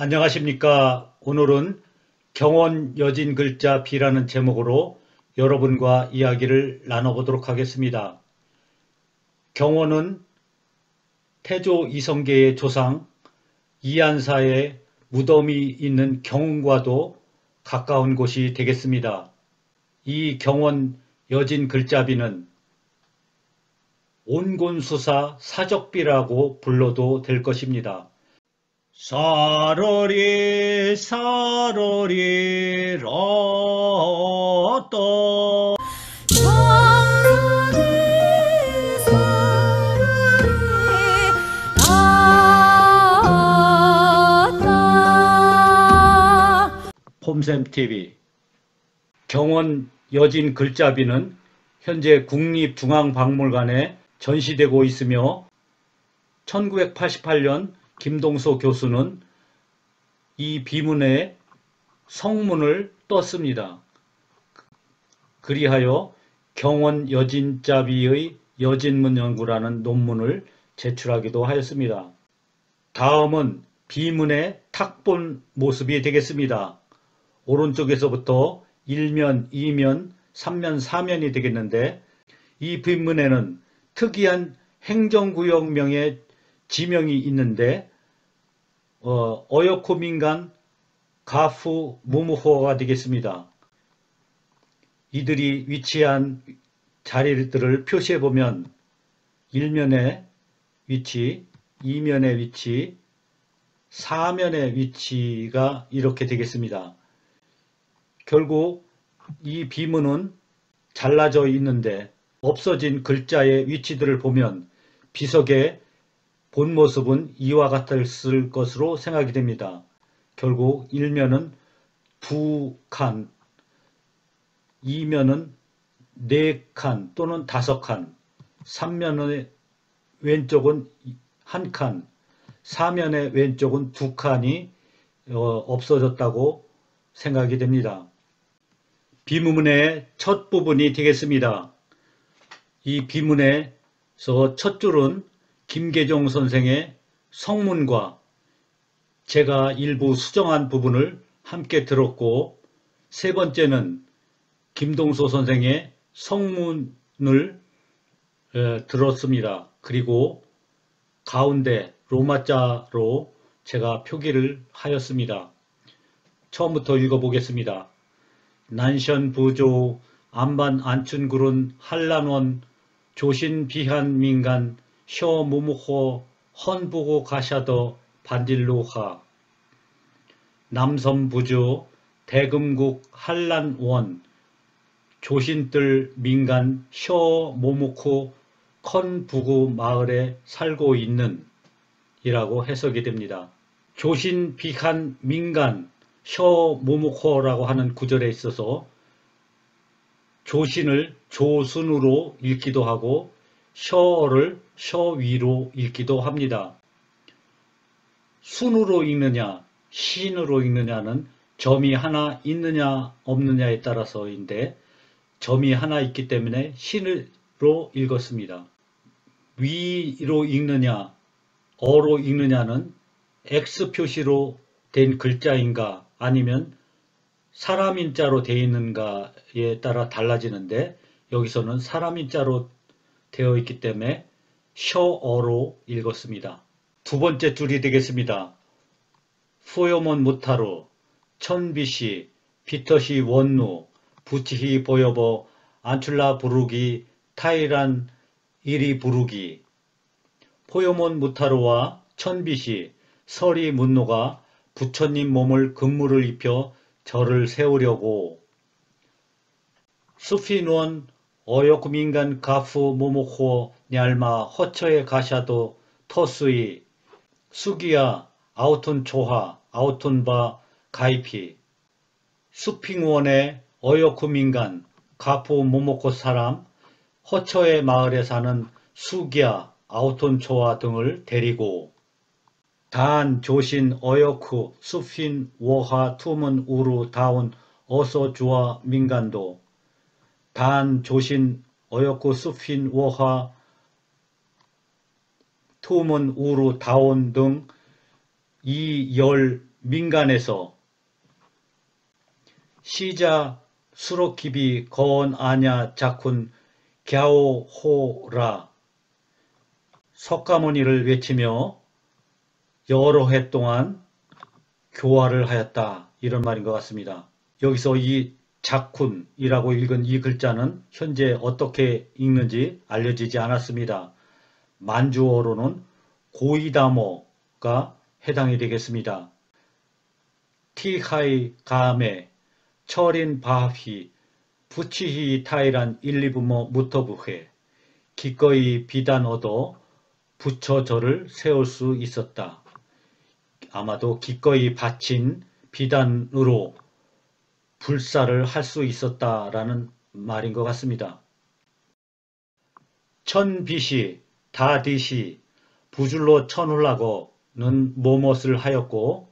안녕하십니까. 오늘은 경원 여진 글자 B라는 제목으로 여러분과 이야기를 나눠보도록 하겠습니다. 경원은 태조 이성계의 조상 이한사의 무덤이 있는 경운과도 가까운 곳이 되겠습니다. 이 경원 여진 글자 B는 온곤수사 사적비라고 불러도 될 것입니다. 사러리 사러리 로또 사러리 사러리 라따 폼샘TV 경원 여진 글자비는 현재 국립중앙박물관에 전시되고 있으며 1988년 김동소 교수는 이 비문의 성문을 떴습니다. 그리하여 경원 여진자비의 여진문 연구라는 논문을 제출하기도 하였습니다. 다음은 비문의 탁본 모습이 되겠습니다. 오른쪽에서부터 1면, 2면, 3면, 4면이 되겠는데 이 비문에는 특이한 행정구역명의 지명이 있는데 어여쿠 민간 가프 모모호가 되겠습니다. 이들이 위치한 자리들을 표시해 보면 1면의 위치, 2면의 위치, 4면의 위치가 이렇게 되겠습니다. 결국 이 비문은 잘라져 있는데 없어진 글자의 위치들을 보면 비석의 본 모습은 이와 같았을 것으로 생각이 됩니다. 결국 1면은 2칸, 2면은 4칸 또는 5칸, 3면의 왼쪽은 1칸, 4면의 왼쪽은 2칸이 없어졌다고 생각이 됩니다. 비문의 첫 부분이 되겠습니다. 이 비문에서 첫 줄은 김계종 선생의 성문과 제가 일부 수정한 부분을 함께 들었고, 세 번째는 김동소 선생의 성문을 들었습니다. 그리고 가운데 로마자로 제가 표기를 하였습니다. 처음부터 읽어보겠습니다. 난션부조 안반 안춘구른 한란원 조신비한 민간 셔무무호 헌부고 가샤더 반딜로하 남섬부주 대금국 한란원 조신들 민간 셔모무코 컨부구 마을에 살고 있는 이라고 해석이 됩니다. 조신비한 민간 셔모무코라고 하는 구절에 있어서 조신을 조순으로 읽기도 하고 셔를 셔위로 읽기도 합니다. 순으로 읽느냐 신으로 읽느냐는 점이 하나 있느냐 없느냐에 따라서인데 점이 하나 있기 때문에 신으로 읽었습니다. 위로 읽느냐 어로 읽느냐는 X 표시로 된 글자인가 아니면 사람인자로 되어 있는가에 따라 달라지는데 여기서는 사람인자로 되어 있기 때문에 셔어로 읽었습니다. 두 번째 줄이 되겠습니다. 후요몬 무타로 천비시 피터시 원누 부치히 보여버 안출라 부르기 타이란 이리 부르기 포요몬 무타로와 천비시 서리 문노가 부처님 몸을 근무를 입혀 절을 세우려고 수피누원 어여쿠 민간 가프 모모호 냐알마 허처에 가샤도 터스이 수기야 아우톤 초하 아우톤 바 가이피 수핑원의 어여쿠 민간 가프 모모코 사람 허처의 마을에 사는 수기야 아우톤 초하 등을 데리고 단 조신 어여쿠 수핀 워하 투문 우루 다운 어서 주와 민간도 단 조신 어여쿠 수핀 워하 투문 우루 다온 등 이 열 민간에서 시자 수로키비 거원 아냐 자쿤 갸오호라 석가모니를 외치며 여러 해 동안 교화를 하였다. 이런 말인 것 같습니다. 여기서 이 자쿤이라고 읽은 이 글자는 현재 어떻게 읽는지 알려지지 않았습니다. 만주어로는 고이다모가 해당이 되겠습니다. 티하이 가메 철인 바히 부치히 타이란 일리부모 무터부회 기꺼이 비단 얻어 부처 절을 세울 수 있었다. 아마도 기꺼이 바친 비단으로 불사를 할 수 있었다라는 말인 것 같습니다. 천비시, 다디시, 부줄로 천훌라거는 뭐뭇을 하였고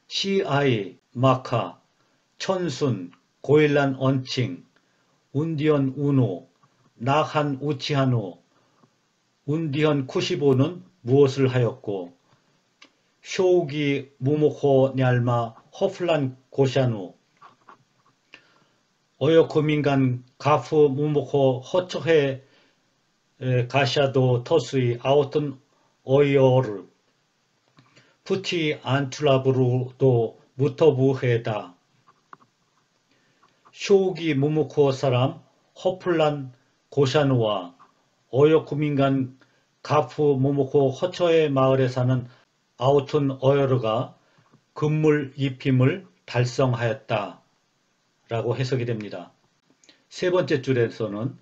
시아이, 마카, 천순, 고일란 언칭, 운디언 우노, 나한 우치하노, 운디언 쿠시보는 무엇을 하였고 쇼우기 무모호 얄마 허플란 고샤누 어여코민간 가프 무모호 허초해 가샤도 터스이 아우튼 어이어르 푸티 안툴라브루도 무터부헤다 쇼우기 무모호 사람 허플란 고샤누와 어여코민간 가프 무모호 허초해 마을에 사는 아우툰 어여르가 금물 입힘을 달성하였다 라고 해석이 됩니다. 세 번째 줄에서는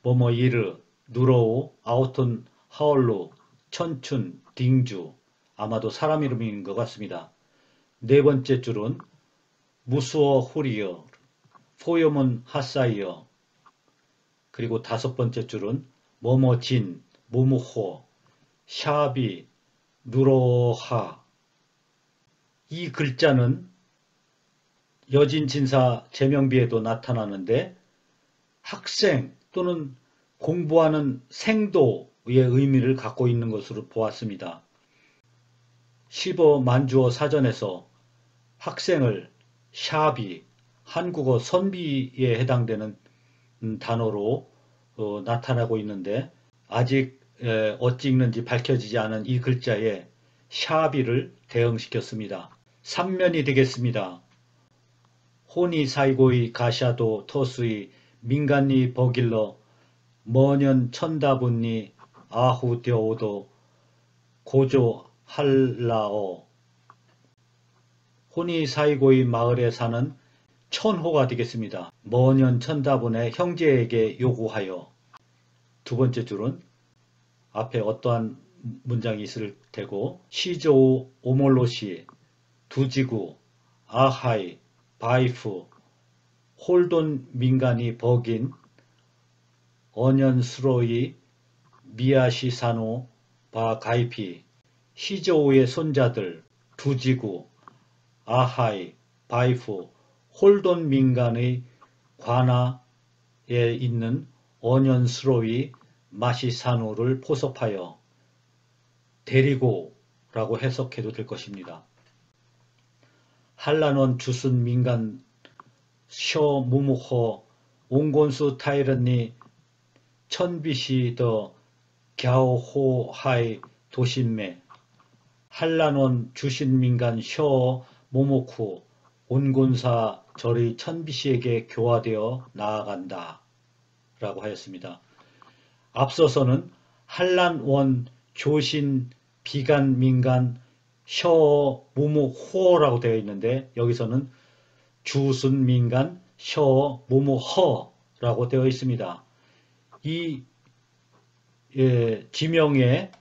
뭐뭐 이르, 누로우, 아우툰 하얼루, 천춘, 딩주 아마도 사람 이름인 것 같습니다. 네 번째 줄은 무수어 후리어, 포요문 하사이어 그리고 다섯 번째 줄은 뭐뭐진, 무무호, 샤비, 누로하 이 글자는 여진진사 제명비에도 나타나는데 학생 또는 공부하는 생도의 의미를 갖고 있는 것으로 보았습니다. 시버 만주어 사전에서 학생을 샤비, 한국어 선비에 해당되는 단어로 나타나고 있는데 아직 어찌 읽는지 밝혀지지 않은 이 글자에 샤비를 대응시켰습니다. 3면이 되겠습니다. 호니 사이고이 가샤도 터수이 민간니 버길러 머년 천다분니 아후되오도 고조 할라어 호니 사이고이 마을에 사는 천호가 되겠습니다. 머년 천다분의 형제에게 요구하여 두 번째 줄은 앞에 어떠한 문장이 있을 테고 시조 오몰로시 두지구 아하이 바이프 홀돈 민간이 버긴 언연스로이 미야시사노 바가이피 시조우의 손자들 두지구 아하이 바이프 홀돈 민간의 관하에 있는 언연스로이 마시사노를 포섭하여 데리고 라고 해석해도 될 것입니다. 한란원 주순 민간 셔 무무호 옹곤수 타이르니 천비시 더 갸오호하이 도신매 한란원 주신 민간 셔 모모쿠 온곤사 절의 천비시에게 교화되어 나아간다 라고 하였습니다. 앞서서는 한란원 조신 비간 민간 셔 무무호라고 되어 있는데 여기서는 주순 민간 셔 무무허라고 되어 있습니다. 이 지명에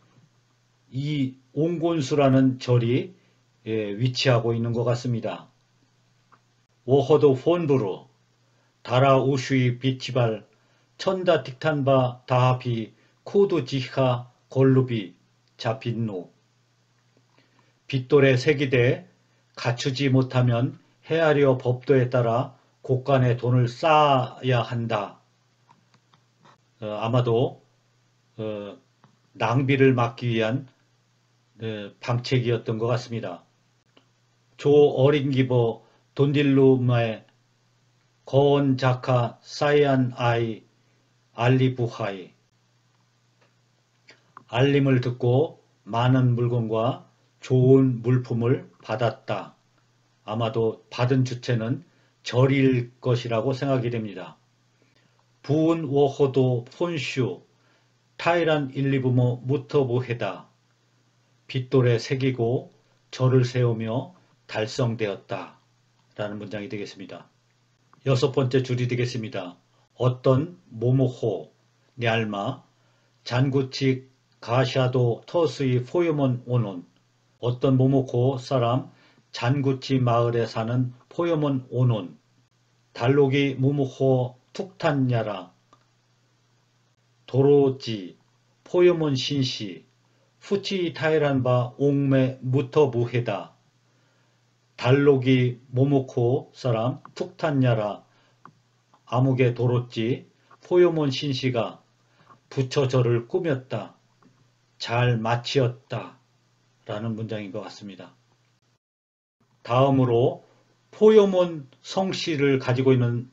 이 옹곤수라는 절이 위치하고 있는 것 같습니다. 오허도 폰부루 다라우슈이 비치발 천다 틱탄바 다하비 코두지하 골루비 자빈노 빗돌에 새기되 갖추지 못하면 헤아려 법도에 따라 곳간에 돈을 쌓아야 한다. 아마도 낭비를 막기 위한 방책이었던 것 같습니다. 조 어린기버 돈딜루마의 거온 자카 사이안 아이 알리부하이. 알림을 듣고 많은 물건과 좋은 물품을 받았다. 아마도 받은 주체는 절일 것이라고 생각이 됩니다. 부은 워호도 폰슈 타이란 일리부모 무터부헤다. 빗돌에 새기고 절을 세우며 달성되었다. 라는 문장이 되겠습니다. 6번째 줄이 되겠습니다. 어떤 모모호 냐알마 잔구치 가샤도 터스의 포요몬 오논. 어떤 모모코 사람 잔구치 마을에 사는 포요몬 오논. 달록이 무무호 툭탄야라 도로지 포요몬 신시 푸치 타이란바 옥메 무터부헤다. 달록이 모모코 사람 툭탄야라 아무개 도로지 포요몬 신시가 부처절을 꾸몄다. 잘 마치었다. 라는 문장인 것 같습니다. 다음으로 포요몬 성씨를 가지고 있는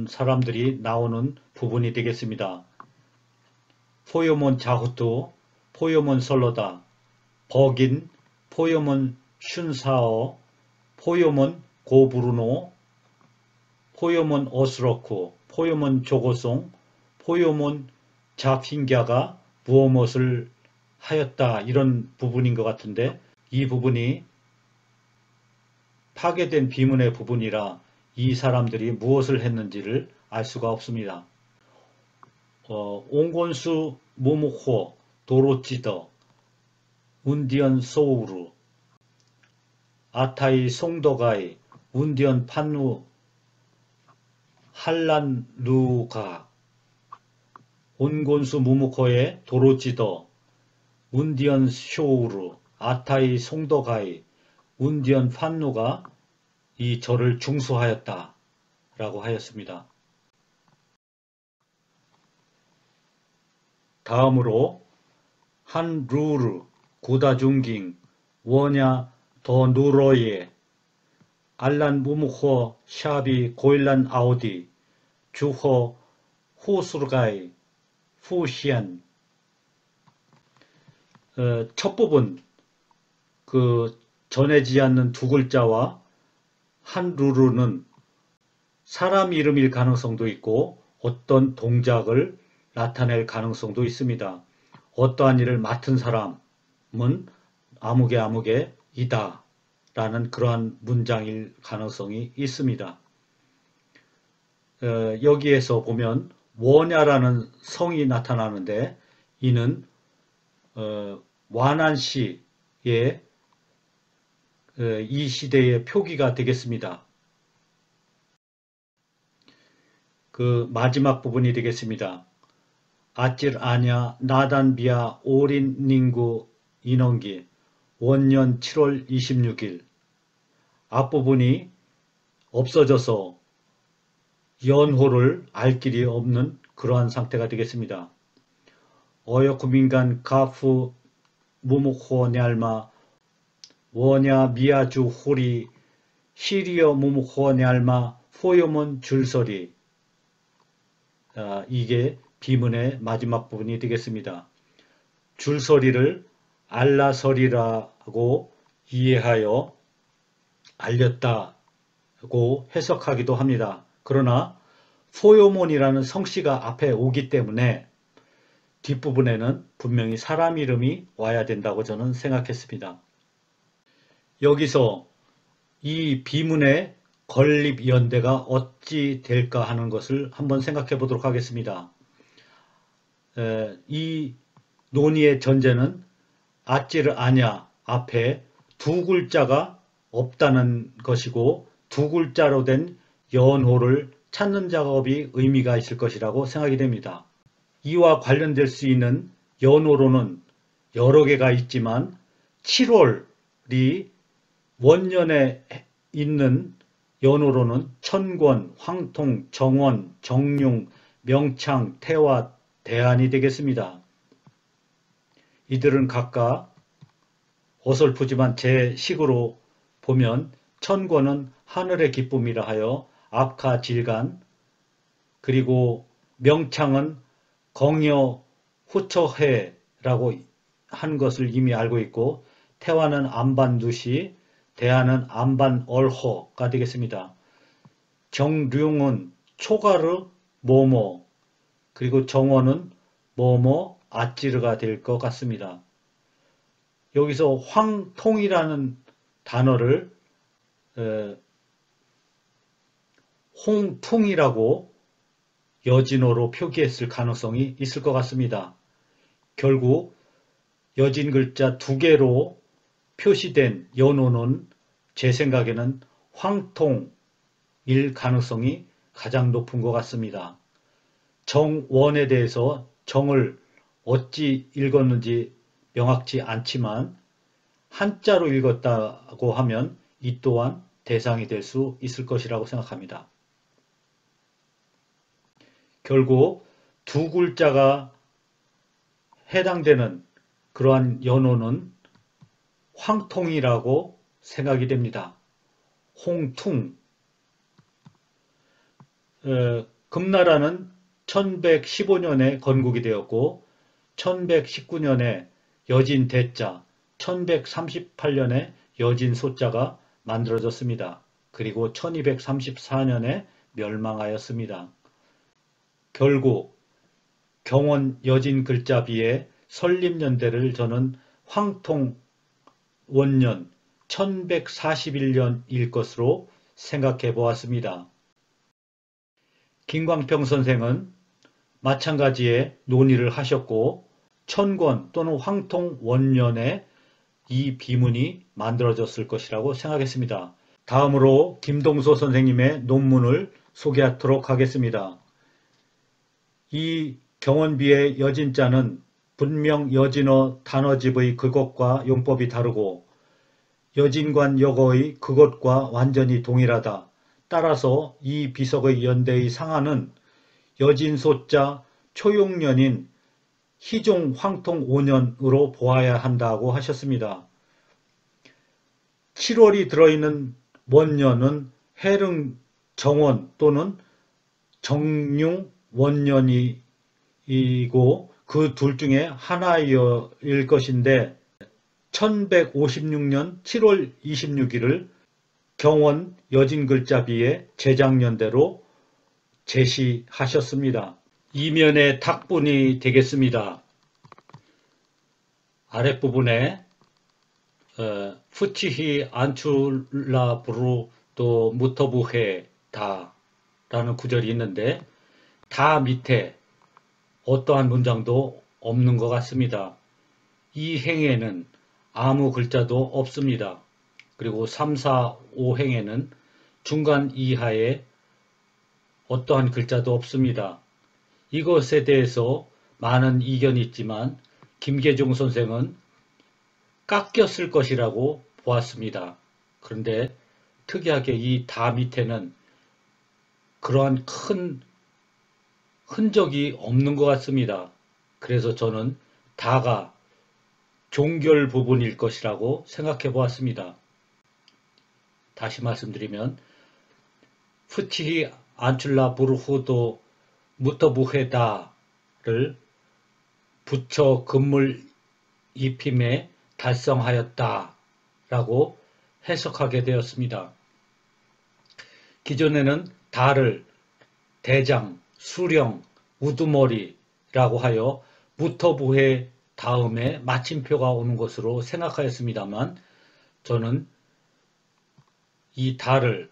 사람들이 나오는 부분이 되겠습니다. 포요몬 자후투, 포요몬 설로다, 버긴, 포요몬 슌사어, 포요몬 고부르노, 포요몬 어스러쿠, 포요몬 조고송, 포요몬 자핑갸가 무엇을 하였다. 이런 부분인 것 같은데 이 부분이 파괴된 비문의 부분이라 이 사람들이 무엇을 했는지를 알 수가 없습니다. 옹곤수 모모호 도로찌더 운디언 소우루 아타이 송도가이 운디언 판누 할란루가 온곤수 무무코의 도로찌더 운디언 쇼우루 아타이 송도가이 운디언 판누가 이 절을 중수하였다 라고 하였습니다. 다음으로 한 루르 구다중깅 워냐 더 누러예 알란 무무호 샤비 고일란 아우디 주호 후수르가이 후시안. 첫 부분 전해지지 않는 두 글자와 한 루르는 사람 이름일 가능성도 있고 어떤 동작을 나타낼 가능성도 있습니다. 어떠한 일을 맡은 사람은 아무개 아무개 이다 라는 그러한 문장일 가능성이 있습니다. 여기에서 보면 워냐라는 성이 나타나는데 이는 와난시의 이 시대의 표기가 되겠습니다. 마지막 부분이 되겠습니다. 아찔 아냐 나단비아 오린 닝구 인원기 원년 7월 26일. 앞부분이 없어져서 연호를 알 길이 없는 그러한 상태가 되겠습니다. 어여쿠민간 가프 무무호 냐알마 워냐 미아주 호리 시리어 무무호 냐알마 포요몬 줄서리. 이게 비문의 마지막 부분이 되겠습니다. 줄서리를 알라서리라고 이해하여 알렸다고 해석하기도 합니다. 그러나 포요몬이라는 성씨가 앞에 오기 때문에 뒷부분에는 분명히 사람 이름이 와야 된다고 저는 생각했습니다. 여기서 이 비문의 건립 연대가 어찌 될까 하는 것을 한번 생각해 보도록 하겠습니다. 이 논의의 전제는 아찌르 아냐 앞에 두 글자가 없다는 것이고 두 글자로 된 연호를 찾는 작업이 의미가 있을 것이라고 생각이 됩니다. 이와 관련될 수 있는 연호로는 여러 개가 있지만 7월이 원년에 있는 연호로는 천권, 황통, 정원, 정룡, 명창, 태화, 대안이 되겠습니다. 이들은 각각 어설프지만 제 식으로 보면 천권은 하늘의 기쁨이라 하여 압가질간, 그리고 명창은 공여 후처해라고 한 것을 이미 알고 있고, 태화는 안반누시, 대하는 안반얼호가 되겠습니다. 정룡은 초가르 모모, 그리고 정원은 모모 아찌르가 될 것 같습니다. 여기서 황통이라는 단어를 홍풍이라고 여진어로 표기했을 가능성이 있을 것 같습니다. 결국 여진 글자 2개로 표시된 연호는 제 생각에는 황통일 가능성이 가장 높은 것 같습니다. 정원에 대해서 정을 어찌 읽었는지 명확치 않지만 한자로 읽었다고 하면 이 또한 대상이 될 수 있을 것이라고 생각합니다. 결국 2 글자가 해당되는 그러한 연호는 황통이라고 생각이 됩니다. 홍퉁. 금나라는 1115년에 건국이 되었고 1119년에 여진 대자, 1138년에 여진 소자가 만들어졌습니다. 그리고 1234년에 멸망하였습니다. 결국 경원 여진 글자비의 설립연대를 저는 황통 원년 1141년일 것으로 생각해 보았습니다. 김광평 선생은 마찬가지의 논의를 하셨고 천권 또는 황통 원년에 이 비문이 만들어졌을 것이라고 생각했습니다. 다음으로 김동소 선생님의 논문을 소개하도록 하겠습니다. 이 경원비의 여진자는 분명 여진어 단어집의 그것과 용법이 다르고 여진관 역어의 그것과 완전히 동일하다. 따라서 이 비석의 연대의 상하는 여진소자 초용년인 희종 황통 5년으로 보아야 한다고 하셨습니다. 7월이 들어있는 원년은 해릉 정원 또는 정융 원년이고 그 둘 중에 하나일 것인데 1156년 7월 26일을 경원 여진글자비의 제작연대로 제시하셨습니다. 이면의 탁분이 되겠습니다. 아랫부분에 푸치히 안출라 부루도 무터부해 다 라는 구절이 있는데 다 밑에 어떠한 문장도 없는 것 같습니다. 이 행에는 아무 글자도 없습니다. 그리고 3, 4, 5행에는 중간 이하에 어떠한 글자도 없습니다. 이것에 대해서 많은 이견이 있지만 김계종 선생은 깎였을 것이라고 보았습니다. 그런데 특이하게 이 다 밑에는 그러한 큰 흔적이 없는 것 같습니다. 그래서 저는 다가 종결 부분일 것이라고 생각해 보았습니다. 다시 말씀드리면 푸치히 안출라 부르후도 무터부헤다를 붙여 금물 입힘에 달성하였다 라고 해석하게 되었습니다. 기존에는 다를 대장, 수령, 우두머리라고 하여 무터부해 다음에 마침표가 오는 것으로 생각하였습니다만 저는 이 다를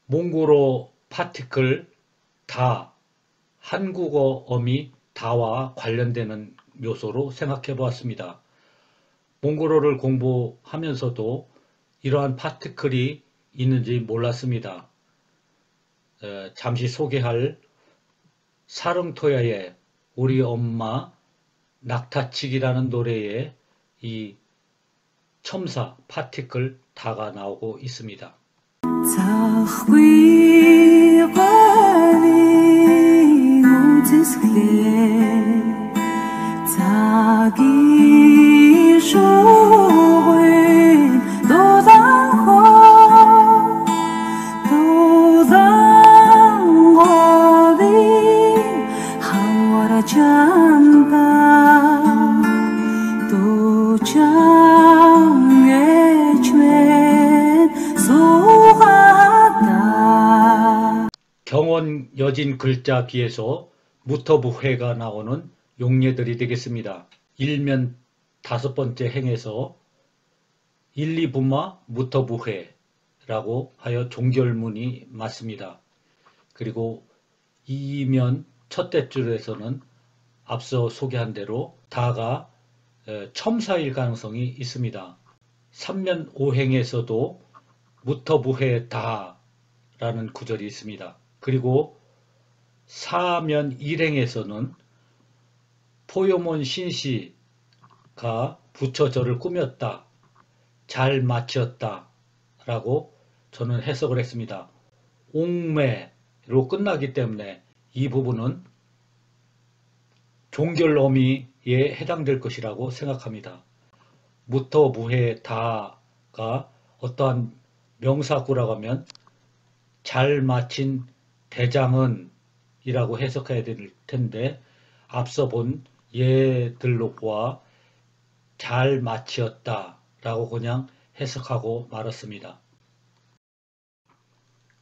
몽골어 파티클 다, 한국어 어미 다와 관련되는 묘소로 생각해 보았습니다. 몽골어를 공부하면서도 이러한 파티클이 있는지 몰랐습니다. 잠시 소개할 사릉토야의 우리 엄마 낙타치기라는 노래에 이 첨사 파티클 다가 나오고 있습니다. 자기 쇼 도장의 죄 소하다. 경원 여진 글자 비에서 무터부회가 나오는 용례들이 되겠습니다. 일면 5번째 행에서 1, 2부마 무터부회라고 하여 종결문이 맞습니다. 그리고 2면 첫째 줄에서는 앞서 소개한 대로 다가 첨사일 가능성이 있습니다. 3면 5행에서도 무터부회 다라는 구절이 있습니다. 그리고 4면 1행에서는 포요몬 신씨가 부처 저를 꾸몄다, 잘 마치었다 라고 저는 해석을 했습니다. 옥매로 끝나기 때문에 이 부분은 종결 어미에 해당될 것이라고 생각합니다. 무터부회 다가 어떠한 명사구라고 하면 잘 마친 대장은 이라고 해석해야 될 텐데 앞서 본 예들로 보아 잘 마치었다 라고 그냥 해석하고 말았습니다.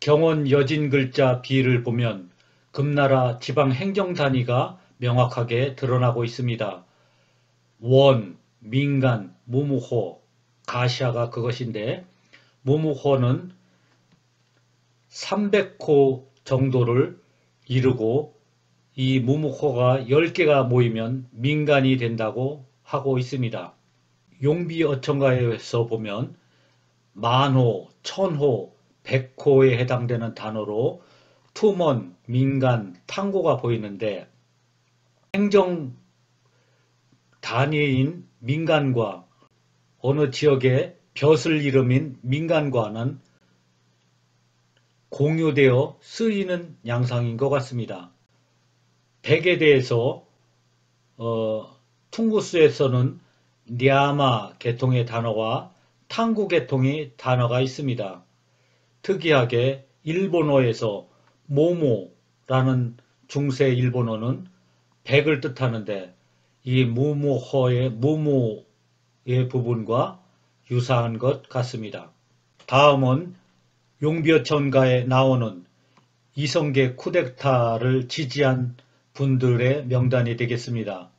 경원 여진 글자 비를 보면 금나라 지방 행정 단위가 명확하게 드러나고 있습니다. 원, 민간, 무무호, 가시아가 그것인데 무무호는 300호 정도를 이루고 이 무무호가 10개가 모이면 민간이 된다고 하고 있습니다. 용비어천가에서 보면 만호, 천호, 백호에 해당되는 단어로 투먼, 민간, 탕고가 보이는데 행정 단위인 민간과 어느 지역의 벼슬 이름인 민간과는 공유되어 쓰이는 양상인 것 같습니다. 백에 대해서 퉁구스에서는 냐마 계통의 단어와 탕구 계통의 단어가 있습니다. 특이하게 일본어에서 모모라는 중세 일본어는 백을 뜻하는데 이 무무허의 무무의 부분과 유사한 것 같습니다. 다음은 용비어천가에 나오는 이성계 쿠데타를 지지한 분들의 명단이 되겠습니다.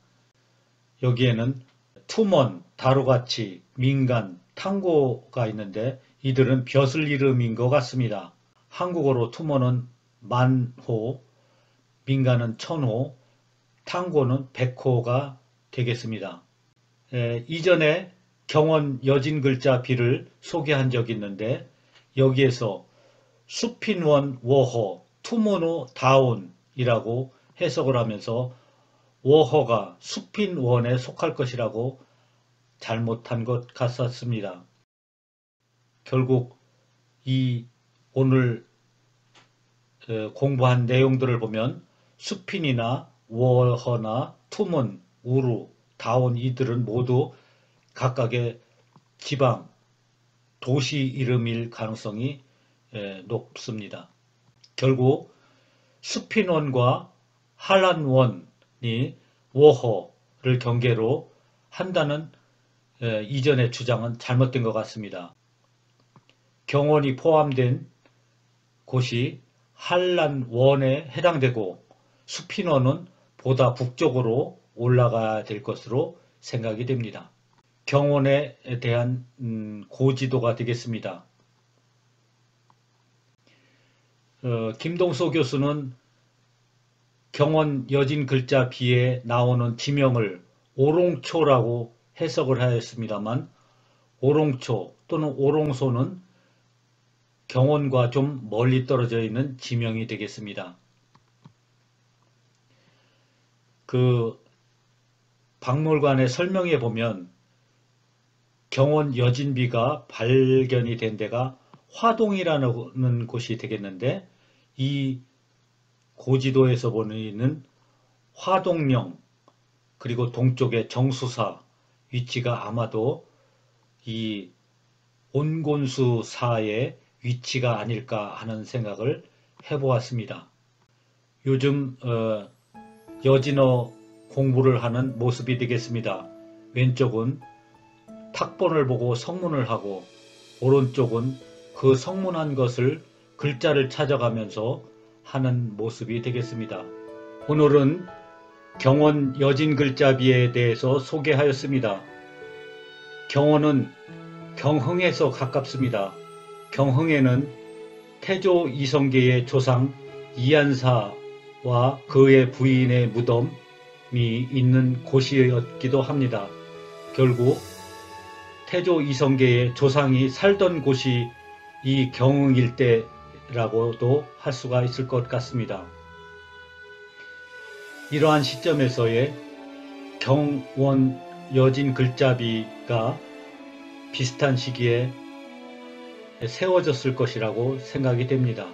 여기에는 투먼, 다루가치, 민간, 탕고가 있는데 이들은 벼슬 이름인 것 같습니다. 한국어로 투먼은 만호, 민간은 천호, 탕고는 백호가 되겠습니다. 이전에 경원 여진 글자 비를 소개한 적이 있는데 여기에서 수핀원 워허, 투모노 다운이라고 해석을 하면서 워허가 수핀원에 속할 것이라고 잘못한 것 같았습니다. 결국 이 오늘 공부한 내용들을 보면 수핀이나 워허나 투문, 우루, 다운 이들은 모두 각각의 지방, 도시 이름일 가능성이 높습니다. 결국 수핀원과 한란원이 워허를 경계로 한다는 이전의 주장은 잘못된 것 같습니다. 경원이 포함된 곳이 한란원에 해당되고 수핀원은 보다 북쪽으로 올라가야 될 것으로 생각이 됩니다. 경원에 대한 고지도가 되겠습니다. 김동소 교수는 경원 여진 글자 비에 나오는 지명을 오롱초라고 해석을 하였습니다만 오롱초 또는 오롱소는 경원과 좀 멀리 떨어져 있는 지명이 되겠습니다. 그 박물관의 설명에 보면 경원 여진비가 발견이 된 데가 화동이라는 곳이 되겠는데 이 고지도에서 보이는 화동령 그리고 동쪽의 정수사 위치가 아마도 이 온곤수사의 위치가 아닐까 하는 생각을 해보았습니다. 요즘 여진어 공부를 하는 모습이 되겠습니다. 왼쪽은 탁본을 보고 성문을 하고 오른쪽은 그 성문한 것을 글자를 찾아가면서 하는 모습이 되겠습니다. 오늘은 경원 여진글자비에 대해서 소개하였습니다. 경원은 경흥에서 가깝습니다. 경흥에는 태조 이성계의 조상 이한사와 그의 부인의 무덤이 있는 곳이었기도 합니다. 결국 태조 이성계의 조상이 살던 곳이 이 경흥 일대라고도 할 수가 있을 것 같습니다. 이러한 시점에서의 경원 여진 글자비가 비슷한 시기에 세워졌을 것이라고 생각이 됩니다.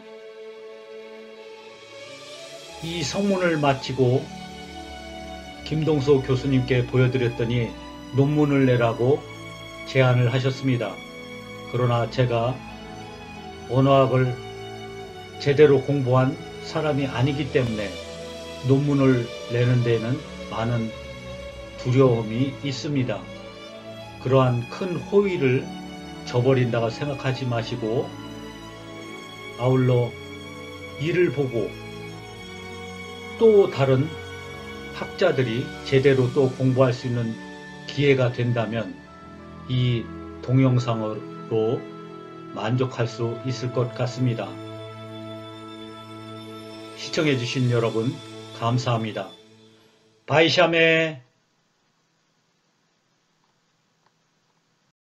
이 성문을 마치고 김동수 교수님께 보여드렸더니 논문을 내라고 제안을 하셨습니다. 그러나 제가 언어학을 제대로 공부한 사람이 아니기 때문에 논문을 내는 데는 많은 두려움이 있습니다. 그러한 큰 호의를 저버린다고 생각하지 마시고 아울러 이를 보고 또 다른 학자들이 제대로 또 공부할 수 있는 기회가 된다면 이 동영상으로 만족할 수 있을 것 같습니다. 시청해 주신 여러분 감사합니다. 바이샤메